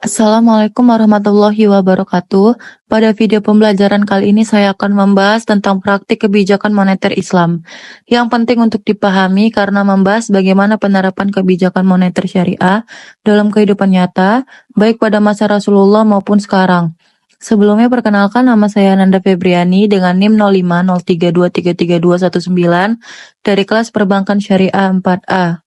Assalamualaikum warahmatullahi wabarakatuh. Pada video pembelajaran kali ini saya akan membahas tentang praktik kebijakan moneter Islam. Yang penting untuk dipahami karena membahas bagaimana penerapan kebijakan moneter syariah dalam kehidupan nyata, baik pada masa Rasulullah maupun sekarang. Sebelumnya perkenalkan, nama saya Nanda Febriani dengan NIM 0503233219 dari kelas Perbankan Syariah 4A.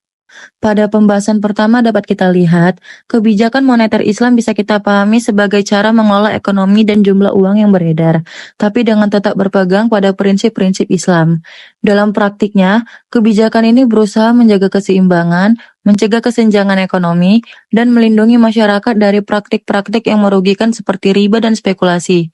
Pada pembahasan pertama dapat kita lihat, kebijakan moneter Islam bisa kita pahami sebagai cara mengelola ekonomi dan jumlah uang yang beredar, tapi dengan tetap berpegang pada prinsip-prinsip Islam. Dalam praktiknya, kebijakan ini berusaha menjaga keseimbangan, mencegah kesenjangan ekonomi, dan melindungi masyarakat dari praktik-praktik yang merugikan seperti riba dan spekulasi.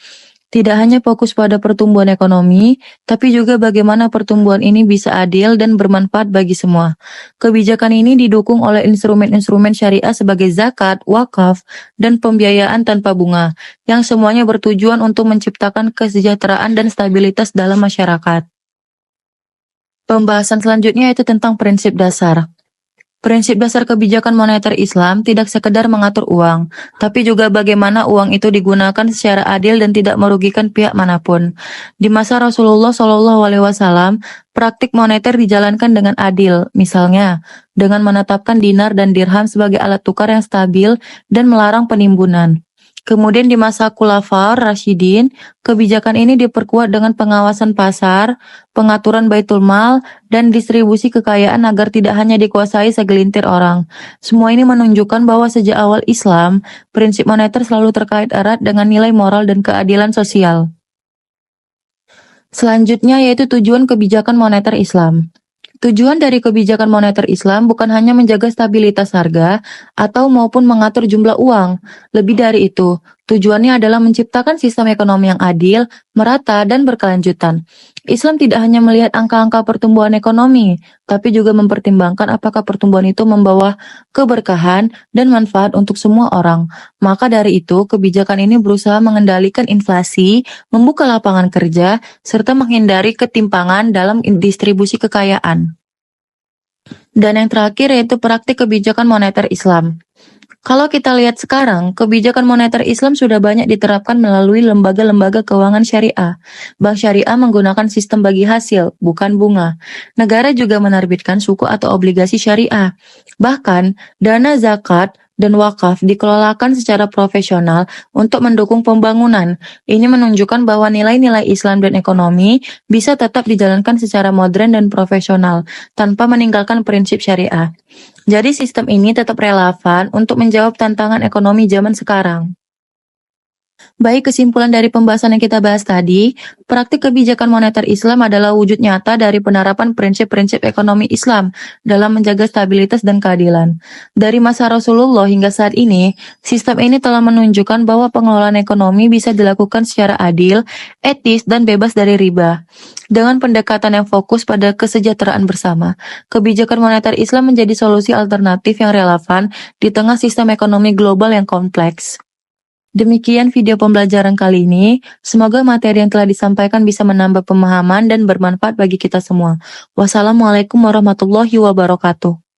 Tidak hanya fokus pada pertumbuhan ekonomi, tapi juga bagaimana pertumbuhan ini bisa adil dan bermanfaat bagi semua. Kebijakan ini didukung oleh instrumen-instrumen syariah sebagai zakat, wakaf, dan pembiayaan tanpa bunga, yang semuanya bertujuan untuk menciptakan kesejahteraan dan stabilitas dalam masyarakat. Pembahasan selanjutnya yaitu tentang prinsip dasar. Prinsip dasar kebijakan moneter Islam tidak sekedar mengatur uang, tapi juga bagaimana uang itu digunakan secara adil dan tidak merugikan pihak manapun. Di masa Rasulullah SAW, praktik moneter dijalankan dengan adil, misalnya dengan menetapkan dinar dan dirham sebagai alat tukar yang stabil dan melarang penimbunan. Kemudian di masa Khulafaur Rasyidin, kebijakan ini diperkuat dengan pengawasan pasar, pengaturan baitul mal, dan distribusi kekayaan agar tidak hanya dikuasai segelintir orang. Semua ini menunjukkan bahwa sejak awal Islam, prinsip moneter selalu terkait erat dengan nilai moral dan keadilan sosial. Selanjutnya yaitu tujuan kebijakan moneter Islam. Tujuan dari kebijakan moneter Islam bukan hanya menjaga stabilitas harga atau maupun mengatur jumlah uang. Lebih dari itu, tujuannya adalah menciptakan sistem ekonomi yang adil, merata, dan berkelanjutan. Islam tidak hanya melihat angka-angka pertumbuhan ekonomi, tapi juga mempertimbangkan apakah pertumbuhan itu membawa keberkahan dan manfaat untuk semua orang. Maka dari itu, kebijakan ini berusaha mengendalikan inflasi, membuka lapangan kerja, serta menghindari ketimpangan dalam distribusi kekayaan. Dan yang terakhir yaitu praktik kebijakan moneter Islam. Kalau kita lihat sekarang, kebijakan moneter Islam sudah banyak diterapkan melalui lembaga-lembaga keuangan syariah. Bank syariah menggunakan sistem bagi hasil, bukan bunga. Negara juga menerbitkan suku atau obligasi syariah. Bahkan, dana zakat dan wakaf dikelolakan secara profesional untuk mendukung pembangunan. Ini menunjukkan bahwa nilai-nilai Islam dan ekonomi bisa tetap dijalankan secara modern dan profesional, tanpa meninggalkan prinsip syariah. Jadi sistem ini tetap relevan untuk menjawab tantangan ekonomi zaman sekarang. Baik, kesimpulan dari pembahasan yang kita bahas tadi, praktik kebijakan moneter Islam adalah wujud nyata dari penerapan prinsip-prinsip ekonomi Islam dalam menjaga stabilitas dan keadilan. Dari masa Rasulullah hingga saat ini, sistem ini telah menunjukkan bahwa pengelolaan ekonomi bisa dilakukan secara adil, etis, dan bebas dari riba. Dengan pendekatan yang fokus pada kesejahteraan bersama, kebijakan moneter Islam menjadi solusi alternatif yang relevan di tengah sistem ekonomi global yang kompleks. Demikian video pembelajaran kali ini. Semoga materi yang telah disampaikan bisa menambah pemahaman dan bermanfaat bagi kita semua. Wassalamualaikum warahmatullahi wabarakatuh.